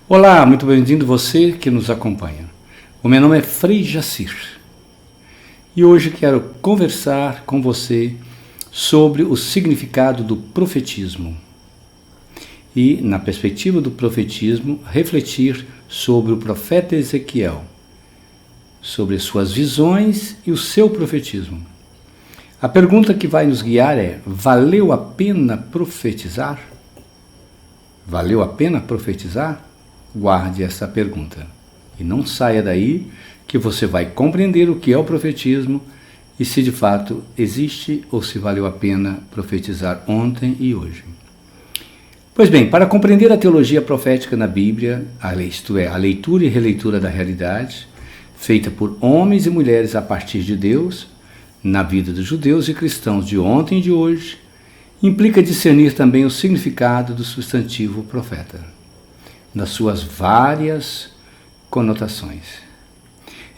Olá, muito bem-vindo você que nos acompanha. O meu nome é Frei Jacir e hoje quero conversar com você sobre o significado do profetismo e, na perspectiva do profetismo, refletir sobre o profeta Ezequiel, sobre suas visões e o seu profetismo. A pergunta que vai nos guiar é: valeu a pena profetizar? Valeu a pena profetizar? Guarde essa pergunta e não saia daí, que você vai compreender o que é o profetismo e se de fato existe ou se valeu a pena profetizar ontem e hoje. Pois bem, para compreender a teologia profética na Bíblia, isto é, a leitura e releitura da realidade, feita por homens e mulheres a partir de Deus, na vida dos judeus e cristãos de ontem e de hoje, implica discernir também o significado do substantivo profeta, nas suas várias conotações.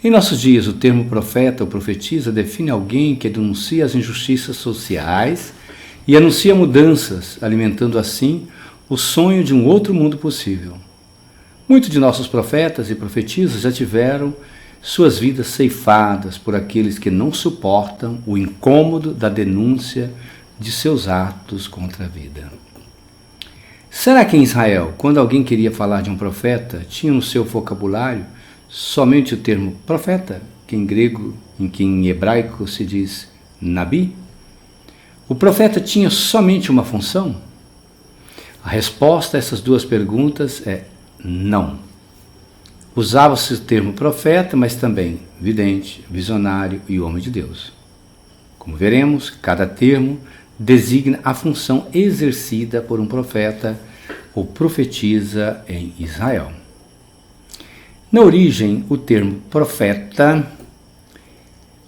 Em nossos dias, o termo profeta ou profetisa define alguém que denuncia as injustiças sociais e anuncia mudanças, alimentando assim o sonho de um outro mundo possível. Muitos de nossos profetas e profetisas já tiveram suas vidas ceifadas por aqueles que não suportam o incômodo da denúncia de seus atos contra a vida. Será que em Israel, quando alguém queria falar de um profeta, tinha no seu vocabulário somente o termo profeta, que em grego, que em hebraico se diz nabi? O profeta tinha somente uma função? A resposta a essas duas perguntas é não. Usava-se o termo profeta, mas também vidente, visionário e homem de Deus. Como veremos, cada termo designa a função exercida por um profeta ou profetisa em Israel. Na origem, o termo profeta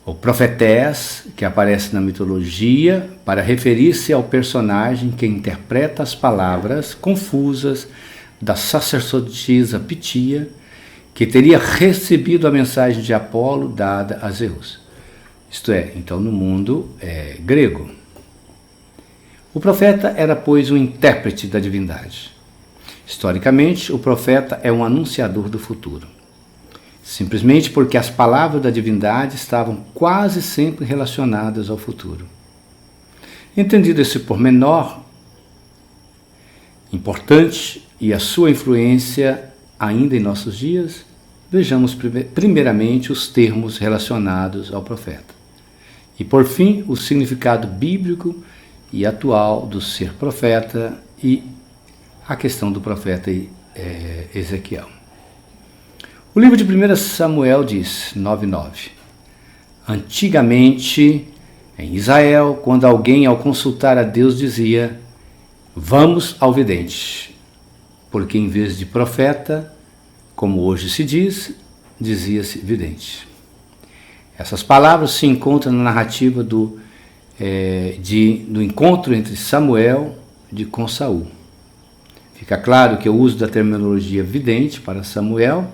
ou profetés, que aparece na mitologia para referir-se ao personagem que interpreta as palavras confusas da sacerdotisa Pitia, que teria recebido a mensagem de Apolo dada a Zeus. Isto é, então no mundo grego. O profeta era, pois, um intérprete da divindade. Historicamente, o profeta é um anunciador do futuro, simplesmente porque as palavras da divindade estavam quase sempre relacionadas ao futuro. Entendido esse pormenor importante e a sua influência ainda em nossos dias, vejamos primeiramente os termos relacionados ao profeta e, por fim, o significado bíblico e atual do ser profeta e a questão do profeta Ezequiel. O livro de 1 Samuel diz, 9:9, antigamente, em Israel, quando alguém ao consultar a Deus dizia, vamos ao vidente, porque em vez de profeta, como hoje se diz, dizia-se vidente. Essas palavras se encontram na narrativa do encontro entre Samuel com Saul. Fica claro que o uso da terminologia vidente para Samuel,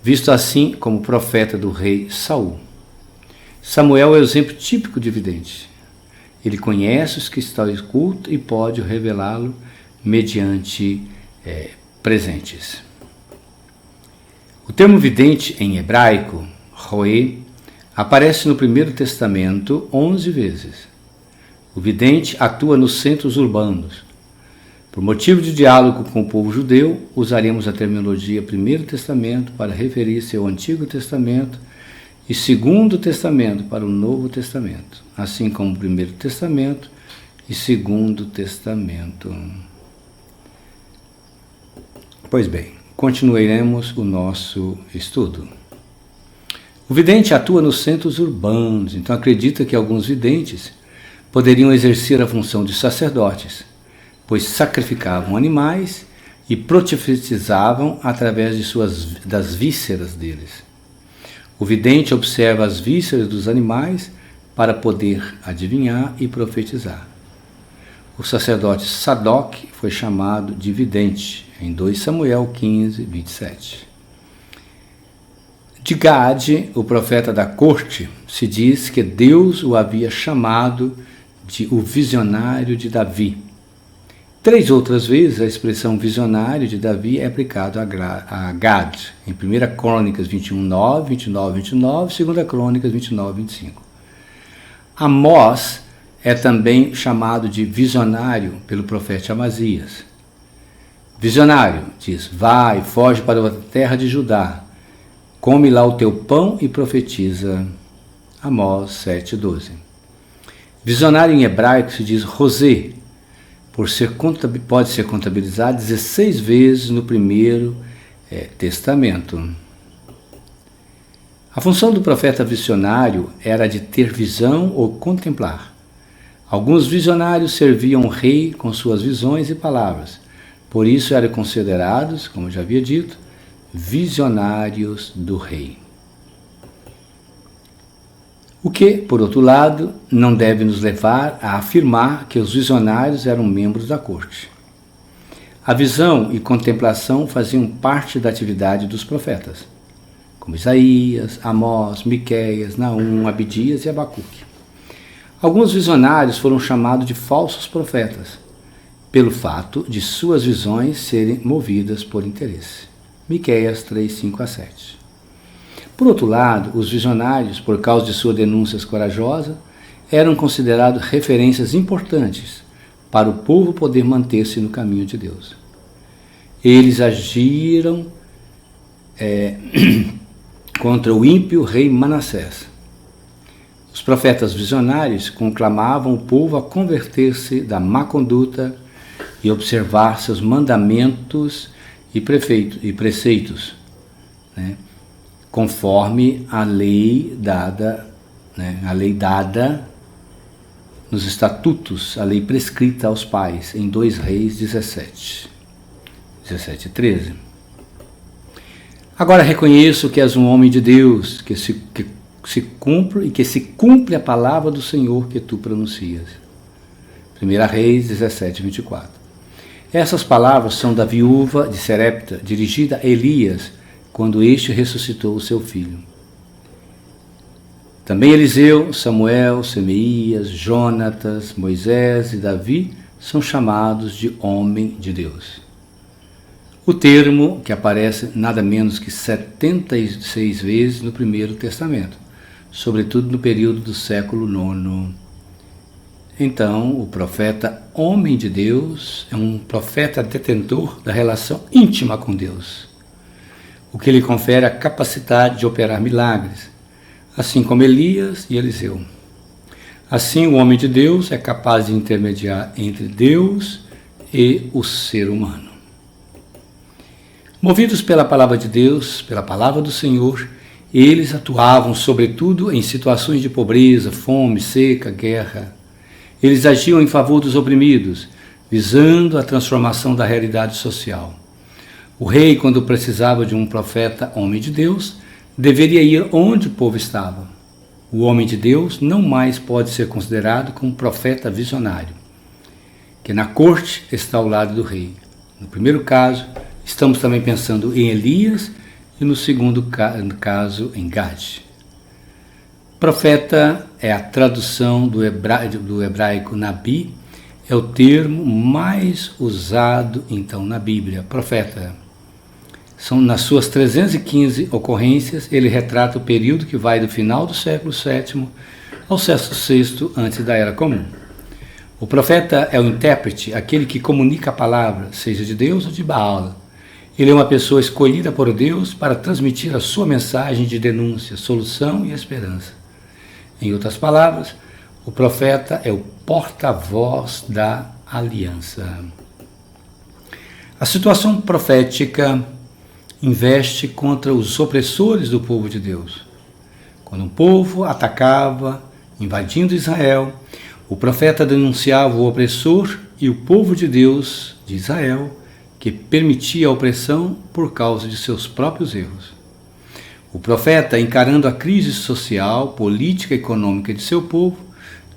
visto assim como profeta do rei Saul. Samuel é o exemplo típico de vidente. Ele conhece os que estão ocultos e pode revelá-lo mediante presentes. O termo vidente em hebraico, roé, aparece no Primeiro Testamento 11 vezes. O vidente atua nos centros urbanos. Por motivo de diálogo com o povo judeu, usaremos a terminologia Primeiro Testamento para referir-se ao Antigo Testamento e Segundo Testamento para o Novo Testamento, assim como o Primeiro Testamento e Segundo Testamento. Pois bem, continuaremos o nosso estudo. O vidente atua nos centros urbanos, então acredita que alguns videntes poderiam exercer a função de sacerdotes, pois sacrificavam animais e profetizavam através das vísceras deles. O vidente observa as vísceras dos animais para poder adivinhar e profetizar. O sacerdote Sadoc foi chamado de vidente, em 2 Samuel 15, 27. De Gade, o profeta da corte, se diz que Deus o havia chamado de o visionário de Davi, 3 outras vezes a expressão visionário de Davi é aplicada a Gad, em 1 Crônicas 21:9, 29:29, 2 Crônicas 29:25. Amós é também chamado de visionário pelo profeta Amazias. Visionário, diz, vai, foge para a terra de Judá, come lá o teu pão e profetiza. Amós 7:12. Visionário em hebraico se diz rosé, pode ser contabilizado 16 vezes no Primeiro Testamento. A função do profeta visionário era de ter visão ou contemplar. Alguns visionários serviam o rei com suas visões e palavras. Por isso eram considerados, como já havia dito, visionários do rei. O que, por outro lado, não deve nos levar a afirmar que os visionários eram membros da corte. A visão e contemplação faziam parte da atividade dos profetas, como Isaías, Amós, Miqueias, Naum, Abdias e Abacuque. Alguns visionários foram chamados de falsos profetas, pelo fato de suas visões serem movidas por interesse. Miqueias 3:5-7. Por outro lado, os visionários, por causa de sua denúncias corajosas, eram considerados referências importantes para o povo poder manter-se no caminho de Deus. Eles agiram contra o ímpio rei Manassés. Os profetas visionários conclamavam o povo a converter-se da má conduta e observar seus mandamentos e preceitos, conforme a lei dada, nos estatutos, a lei prescrita aos pais, em 2 Reis 17:13. Agora reconheço que és um homem de Deus, que se cumpre a palavra do Senhor que tu pronuncias. 1 Reis 17:24. Essas palavras são da viúva de Serepta, dirigida a Elias, quando este ressuscitou o seu filho. Também Eliseu, Samuel, Semeias, Jonatas, Moisés e Davi são chamados de homem de Deus. O termo que aparece nada menos que 76 vezes no Primeiro Testamento, sobretudo no período do século IX. Então, o profeta homem de Deus é um profeta detentor da relação íntima com Deus, o que lhe confere a capacidade de operar milagres, assim como Elias e Eliseu. Assim, o homem de Deus é capaz de intermediar entre Deus e o ser humano. Movidos pela palavra de Deus, pela palavra do Senhor, eles atuavam, sobretudo, em situações de pobreza, fome, seca, guerra. Eles agiam em favor dos oprimidos, visando a transformação da realidade social. O rei, quando precisava de um profeta homem de Deus, deveria ir onde o povo estava. O homem de Deus não mais pode ser considerado como profeta visionário, que na corte está ao lado do rei. No primeiro caso, estamos também pensando em Elias e no segundo caso em Gad. Profeta é a tradução do hebraico Nabi, é o termo mais usado então na Bíblia. Profeta. Nas suas 315 ocorrências, ele retrata o período que vai do final do século VII ao século VI antes da Era Comum. O profeta é o intérprete, aquele que comunica a palavra, seja de Deus ou de Baal. Ele é uma pessoa escolhida por Deus para transmitir a sua mensagem de denúncia, solução e esperança. Em outras palavras, o profeta é o porta-voz da aliança. A situação profética investe contra os opressores do povo de Deus. Quando um povo atacava, invadindo Israel, o profeta denunciava o opressor e o povo de Deus, de Israel, que permitia a opressão por causa de seus próprios erros. O profeta, encarando a crise social, política e econômica de seu povo,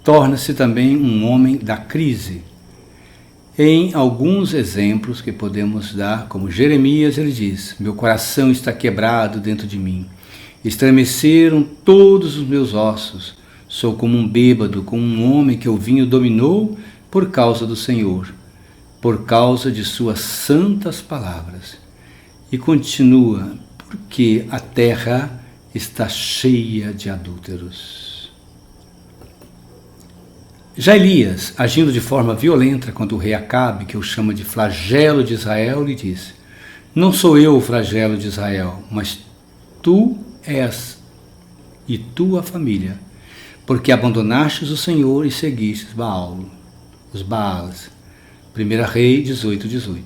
torna-se também um homem da crise. Em alguns exemplos que podemos dar, como Jeremias, ele diz: meu coração está quebrado dentro de mim, estremeceram todos os meus ossos, sou como um bêbado, como um homem que o vinho dominou por causa do Senhor. por causa de suas santas palavras. E continua, porque a terra está cheia de adúlteros. Já Elias, agindo de forma violenta contra o rei Acabe, que o chama de flagelo de Israel, lhe disse: não sou eu o flagelo de Israel, mas tu és, e tua família, porque abandonastes o Senhor e seguistes os Baales. 1 Rei 18:18.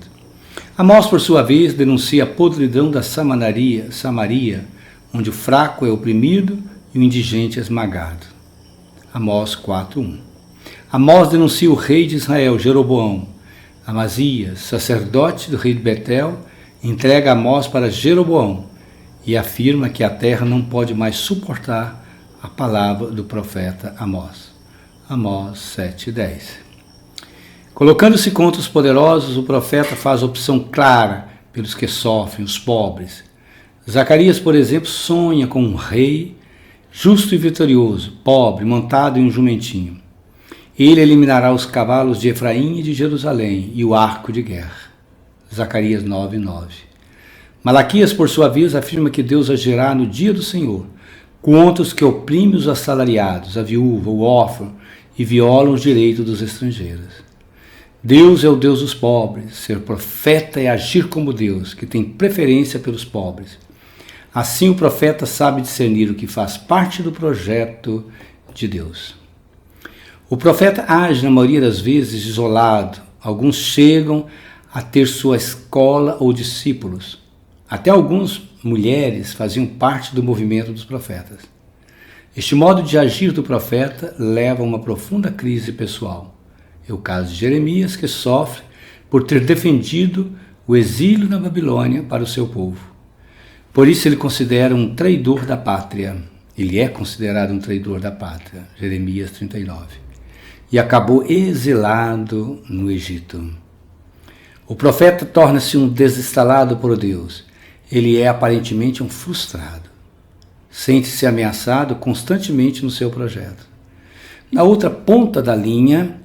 Amós, por sua vez, denuncia a podridão da Samaria, onde o fraco é oprimido e o indigente é esmagado. Amós 4:1. Amós denuncia o rei de Israel, Jeroboão. Amazias, sacerdote do rei de Betel, entrega Amós para Jeroboão e afirma que a terra não pode mais suportar a palavra do profeta Amós. Amós 7:10. Colocando-se contra os poderosos, o profeta faz opção clara pelos que sofrem, os pobres. Zacarias, por exemplo, sonha com um rei justo e vitorioso, pobre, montado em um jumentinho. Ele eliminará os cavalos de Efraim e de Jerusalém e o arco de guerra. Zacarias 9:9. Malaquias, por sua vez, afirma que Deus agirá no dia do Senhor contra os que oprimem os assalariados, a viúva, o órfão e violam os direitos dos estrangeiros. Deus é o Deus dos pobres. Ser profeta é agir como Deus, que tem preferência pelos pobres. Assim o profeta sabe discernir o que faz parte do projeto de Deus. O profeta age, na maioria das vezes, isolado. Alguns chegam a ter sua escola ou discípulos. Até algumas mulheres faziam parte do movimento dos profetas. Este modo de agir do profeta leva a uma profunda crise pessoal. É o caso de Jeremias, que sofre por ter defendido o exílio na Babilônia para o seu povo. Por isso ele considera um traidor da pátria. Ele é considerado um traidor da pátria. Jeremias 39. E acabou exilado no Egito. O profeta torna-se um desinstalado por Deus. Ele é aparentemente um frustrado. Sente-se ameaçado constantemente no seu projeto. Na outra ponta da linha,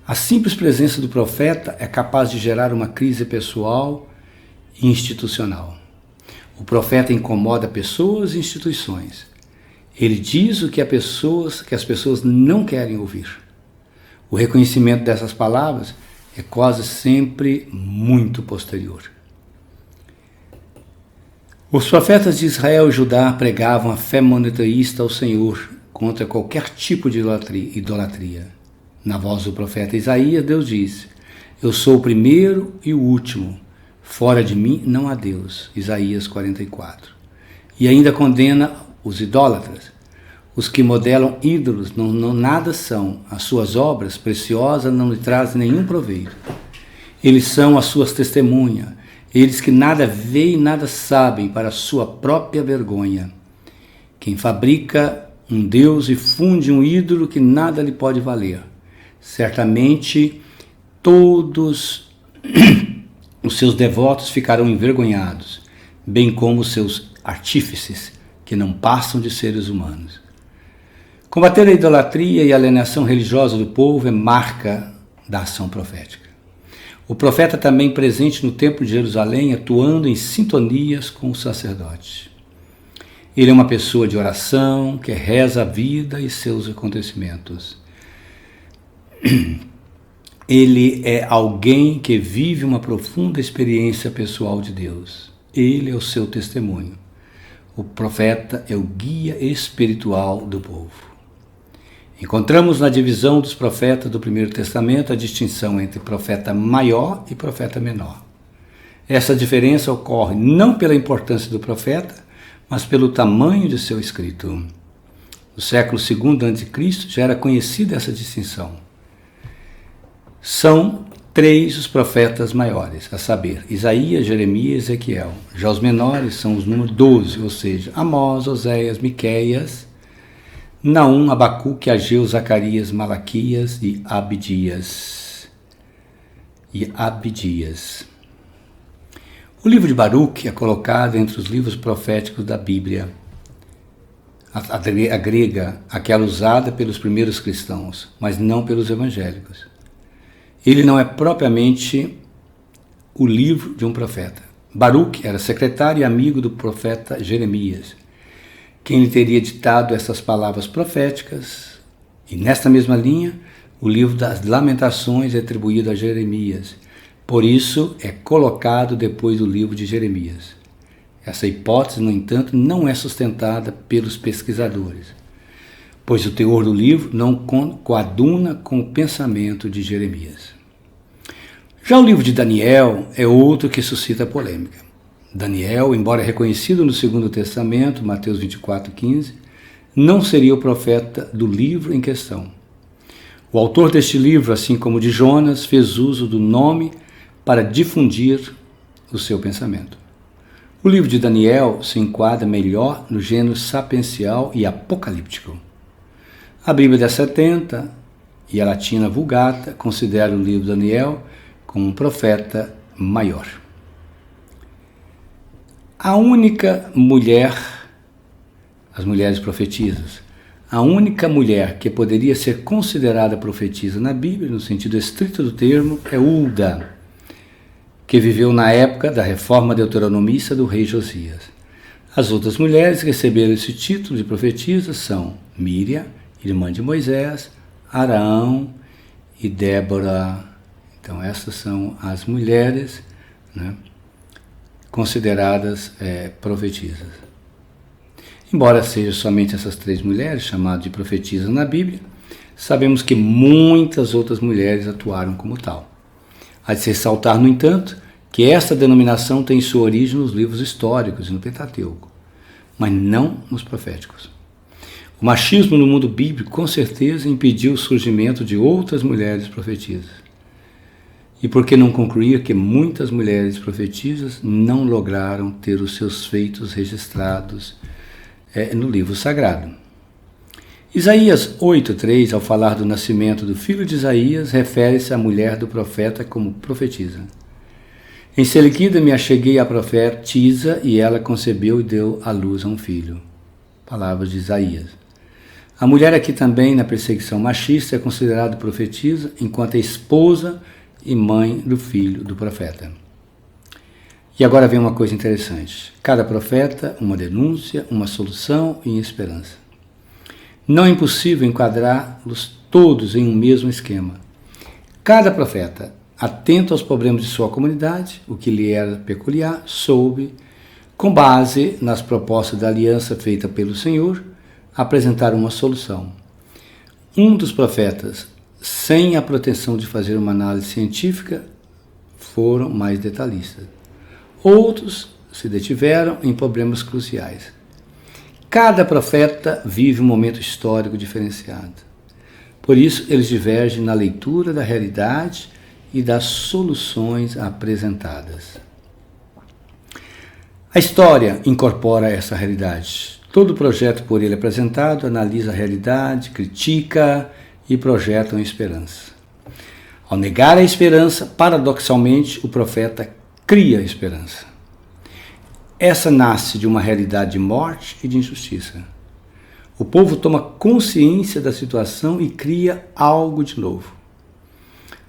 a simples presença do profeta é capaz de gerar uma crise pessoal e institucional. O profeta incomoda pessoas e instituições. Ele diz o que as pessoas não querem ouvir. O reconhecimento dessas palavras é quase sempre muito posterior. Os profetas de Israel e Judá pregavam a fé monoteísta ao Senhor contra qualquer tipo de idolatria. Na voz do profeta Isaías, Deus diz: eu sou o primeiro e o último, fora de mim não há Deus. Isaías 44. E ainda condena os idólatras, os que modelam ídolos, nada são, as suas obras preciosas não lhe trazem nenhum proveito. Eles são as suas testemunhas, eles que nada veem e nada sabem, para a sua própria vergonha. Quem fabrica um Deus e funde um ídolo que nada lhe pode valer, certamente todos os seus devotos ficarão envergonhados, bem como os seus artífices, que não passam de seres humanos. Combater a idolatria e a alienação religiosa do povo é marca da ação profética. O profeta também presente no templo de Jerusalém, atuando em sintonias com o sacerdote. Ele é uma pessoa de oração, que reza a vida e seus acontecimentos. Ele é alguém que vive uma profunda experiência pessoal de Deus. Ele é o seu testemunho. O profeta é o guia espiritual do povo. Encontramos na divisão dos profetas do Primeiro Testamento a distinção entre profeta maior e profeta menor. Essa diferença ocorre não pela importância do profeta, mas pelo tamanho de seu escrito. No século II a.C. já era conhecida essa distinção. São 3 os profetas maiores, a saber, Isaías, Jeremias e Ezequiel. Já os menores são os números 12, ou seja, Amós, Oséias, Miqueias, Naum, Abacuque, Ageu, Zacarias, Malaquias e Abdias. O livro de Baruque é colocado entre os livros proféticos da Bíblia, a grega, aquela usada pelos primeiros cristãos, mas não pelos evangélicos. Ele não é propriamente o livro de um profeta. Baruque era secretário e amigo do profeta Jeremias, quem lhe teria ditado essas palavras proféticas. E nesta mesma linha, o livro das Lamentações é atribuído a Jeremias. Por isso, é colocado depois do livro de Jeremias. Essa hipótese, no entanto, não é sustentada pelos pesquisadores, pois o teor do livro não coaduna com o pensamento de Jeremias. Já o livro de Daniel é outro que suscita polêmica. Daniel, embora reconhecido no Segundo Testamento, Mateus 24:15, não seria o profeta do livro em questão. O autor deste livro, assim como de Jonas, fez uso do nome para difundir o seu pensamento. O livro de Daniel se enquadra melhor no gênero sapiencial e apocalíptico. A Bíblia da 70 e a Latina Vulgata consideram o livro de Daniel como um profeta maior. A única mulher, as mulheres profetisas, a única mulher que poderia ser considerada profetisa na Bíblia, no sentido estrito do termo, é Hulda, que viveu na época da reforma deuteronomista do rei Josias. As outras mulheres que receberam esse título de profetisa são Míriam, irmã de Moisés, Arão e Débora. Então essas são as mulheres, né, consideradas profetisas. Embora sejam somente essas 3 mulheres chamadas de profetisas na Bíblia, sabemos que muitas outras mulheres atuaram como tal. Há de se ressaltar, no entanto, que esta denominação tem sua origem nos livros históricos e no Pentateuco, mas não nos proféticos. O machismo no mundo bíblico com certeza impediu o surgimento de outras mulheres profetisas. E por que não concluir que muitas mulheres profetisas não lograram ter os seus feitos registrados no livro sagrado? Isaías 8:3, ao falar do nascimento do filho de Isaías, refere-se à mulher do profeta como profetisa. Em seguida me acheguei à profetisa e ela concebeu e deu à luz a um filho. Palavras de Isaías. A mulher aqui também, na perseguição machista, é considerada profetisa enquanto é esposa e mãe do filho do profeta. E agora vem uma coisa interessante. Cada profeta, uma denúncia, uma solução e esperança. Não é impossível enquadrá-los todos em um mesmo esquema. Cada profeta, atento aos problemas de sua comunidade, o que lhe era peculiar, soube, com base nas propostas da aliança feita pelo Senhor, apresentar uma solução. Um dos profetas, sem a proteção de fazer uma análise científica, foram mais detalhistas. Outros se detiveram em problemas cruciais. Cada profeta vive um momento histórico diferenciado. Por isso, eles divergem na leitura da realidade e das soluções apresentadas. A história incorpora essa realidade. Todo projeto por ele apresentado analisa a realidade, critica e projeta uma esperança. Ao negar a esperança, paradoxalmente, o profeta cria a esperança. Essa nasce de uma realidade de morte e de injustiça. O povo toma consciência da situação e cria algo de novo.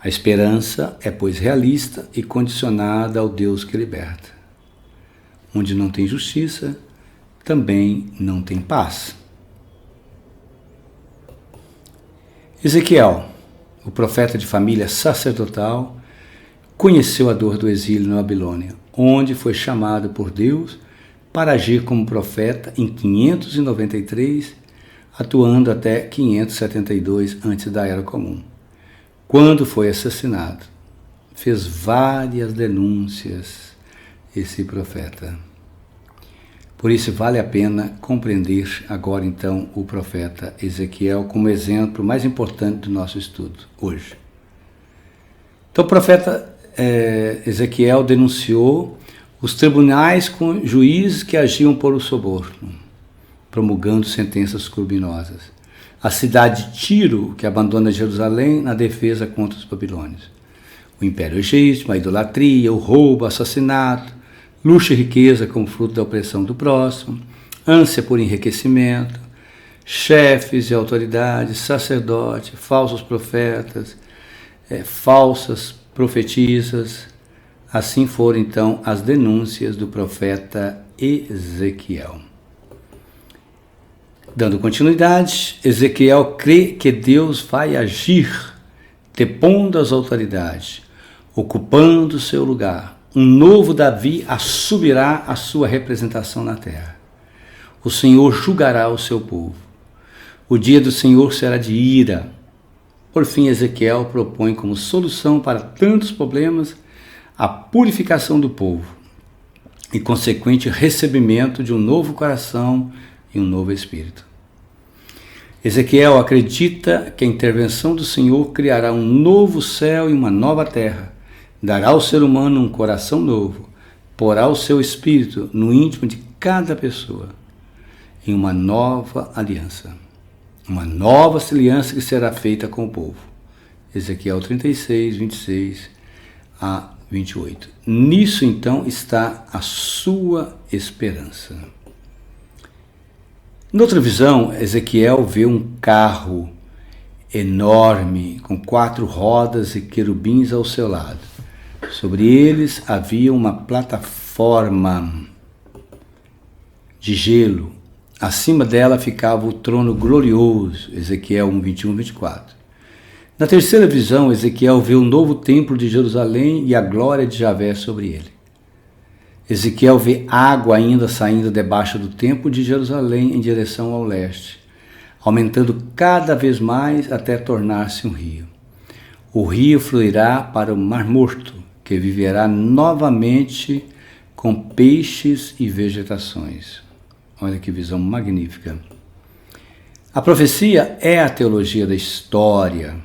A esperança é, pois, realista e condicionada ao Deus que liberta. Onde não tem justiça, também não tem paz. Ezequiel, o profeta de família sacerdotal, conheceu a dor do exílio na Babilônia, onde foi chamado por Deus para agir como profeta em 593, atuando até 572 antes da Era Comum. Quando foi assassinado, fez várias denúncias esse profeta. Por isso vale a pena compreender agora então o profeta Ezequiel como exemplo mais importante do nosso estudo hoje. Então o profeta Ezequiel denunciou os tribunais com juízes que agiam por o suborno, promulgando sentenças criminosas. A cidade de Tiro, que abandona Jerusalém na defesa contra os babilônios. O Império Egípcio, a idolatria, o roubo, o assassinato, luxo e riqueza como fruto da opressão do próximo, ânsia por enriquecimento, chefes e autoridades, sacerdotes, falsos profetas, falsas profetisas. Assim foram então as denúncias do profeta Ezequiel. Dando continuidade, Ezequiel crê que Deus vai agir, depondo as autoridades, ocupando seu lugar. Um novo Davi assumirá a sua representação na terra. O Senhor julgará o seu povo. O dia do Senhor será de ira. Por fim, Ezequiel propõe como solução para tantos problemas a purificação do povo e consequente recebimento de um novo coração e um novo espírito. Ezequiel acredita que a intervenção do Senhor criará um novo céu e uma nova terra, dará ao ser humano um coração novo, porá o seu espírito no íntimo de cada pessoa, em uma nova aliança. Uma nova aliança que será feita com o povo. Ezequiel 36, 26 a 28. Nisso, então, está a sua esperança. Noutra visão, Ezequiel vê um carro enorme, com 4 rodas e querubins ao seu lado. Sobre eles havia uma plataforma de gelo. Acima dela ficava o trono glorioso, Ezequiel 1, 21, 24. Na terceira visão, Ezequiel vê o novo templo de Jerusalém e a glória de Javé sobre ele. Ezequiel vê água ainda saindo debaixo do templo de Jerusalém em direção ao leste, aumentando cada vez mais até tornar-se um rio. O rio fluirá para o Mar Morto, que viverá novamente com peixes e vegetações. Olha que visão magnífica. A profecia é a teologia da história.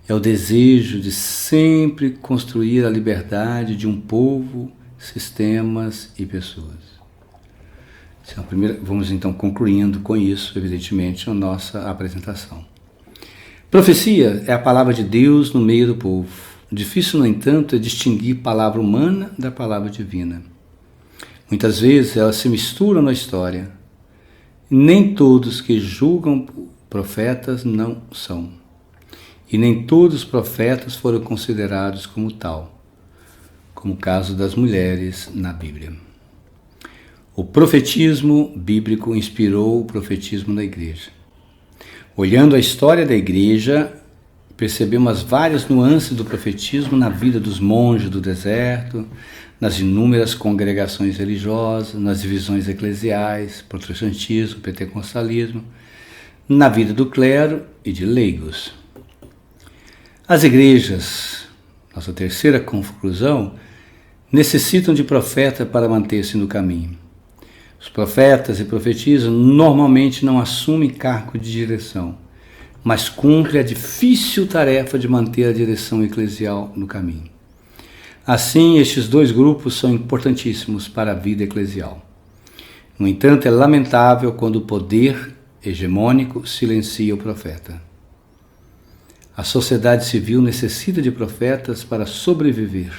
É o desejo de sempre construir a liberdade de um povo, sistemas e pessoas. Vamos então concluindo com isso, evidentemente, a nossa apresentação. Profecia é a palavra de Deus no meio do povo. Difícil, no entanto, é distinguir palavra humana da palavra divina. Muitas vezes elas se misturam na história. Nem todos que julgam profetas não são. E nem todos os profetas foram considerados como tal, como o caso das mulheres na Bíblia. O profetismo bíblico inspirou o profetismo da igreja. Olhando a história da igreja, percebemos as várias nuances do profetismo na vida dos monges do deserto, nas inúmeras congregações religiosas, nas divisões eclesiais, protestantismo, pentecostalismo, na vida do clero e de leigos. As igrejas, nossa terceira conclusão, necessitam de profeta para manter-se no caminho. Os profetas e profetisas normalmente não assumem cargo de direção, mas cumprem a difícil tarefa de manter a direção eclesial no caminho. Assim, estes dois grupos são importantíssimos para a vida eclesial. No entanto, é lamentável quando o poder hegemônico silencia o profeta. A sociedade civil necessita de profetas para sobreviver.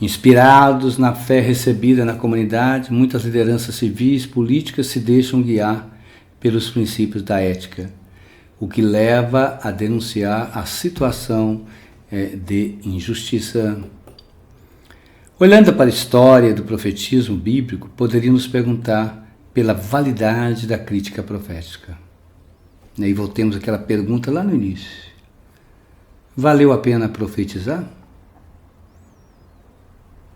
Inspirados na fé recebida na comunidade, muitas lideranças civis e políticas se deixam guiar pelos princípios da ética, o que leva a denunciar a situação de injustiça. Olhando para a história do profetismo bíblico, poderíamos perguntar pela validade da crítica profética. E aí voltemos àquela pergunta lá no início. Valeu a pena profetizar?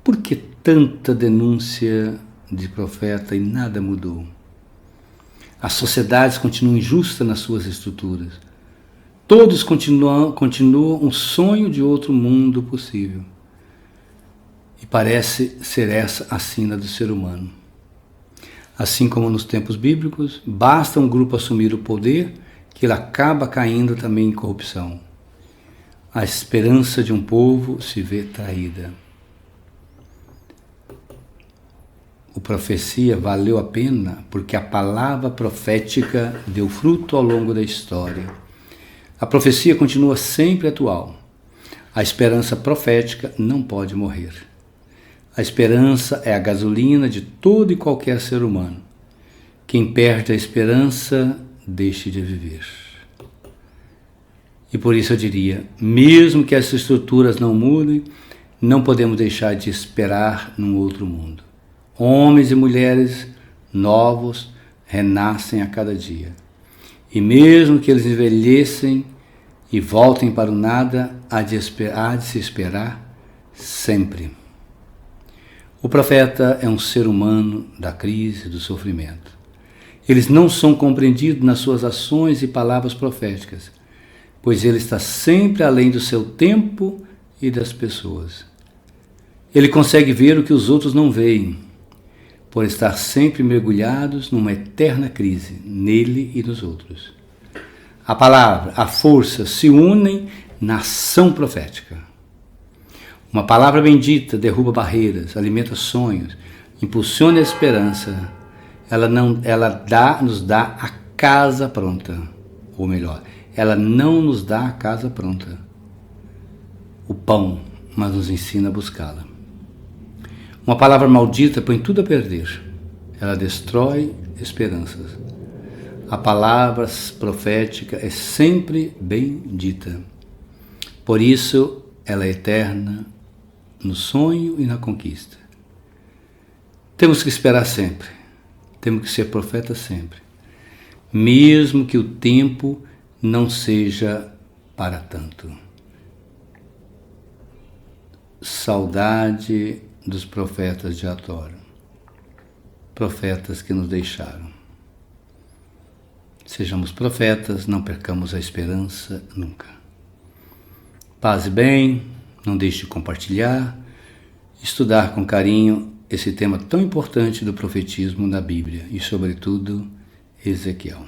Por que tanta denúncia de profeta e nada mudou? As sociedades continuam injustas nas suas estruturas. Todos continuam um sonho de outro mundo possível. E parece ser essa a sina do ser humano. Assim como nos tempos bíblicos, basta um grupo assumir o poder que ele acaba caindo também em corrupção. A esperança de um povo se vê traída. A profecia valeu a pena porque a palavra profética deu fruto ao longo da história. A profecia continua sempre atual. A esperança profética não pode morrer. A esperança é a gasolina de todo e qualquer ser humano. Quem perde a esperança, deixe de viver. E por isso eu diria, mesmo que essas estruturas não mudem, não podemos deixar de esperar num outro mundo. Homens e mulheres novos renascem a cada dia. E mesmo que eles envelhecem e voltem para o nada, há de se esperar sempre. O profeta é um ser humano da crise, do sofrimento. Eles não são compreendidos nas suas ações e palavras proféticas, pois ele está sempre além do seu tempo e das pessoas. Ele consegue ver o que os outros não veem, por estar sempre mergulhados numa eterna crise, nele e nos outros. A palavra, a força se unem na ação profética. Uma palavra bendita derruba barreiras, alimenta sonhos, impulsiona a esperança. Ela nos dá a casa pronta, ou melhor, ela não nos dá a casa pronta, o pão, mas nos ensina a buscá-la. Uma palavra maldita põe tudo a perder. Ela destrói esperanças. A palavra profética é sempre bendita. Por isso, ela é eterna no sonho e na conquista. Temos que esperar sempre. Temos que ser profeta sempre. Mesmo que o tempo não seja para tanto. Saudade dos profetas de Hator, profetas que nos deixaram. Sejamos profetas, não percamos a esperança nunca. Paz e bem, não deixe de compartilhar, estudar com carinho esse tema tão importante do profetismo na Bíblia e, sobretudo, Ezequiel.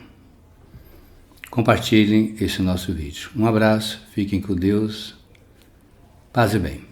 Compartilhem esse nosso vídeo. Um abraço, fiquem com Deus, paz e bem.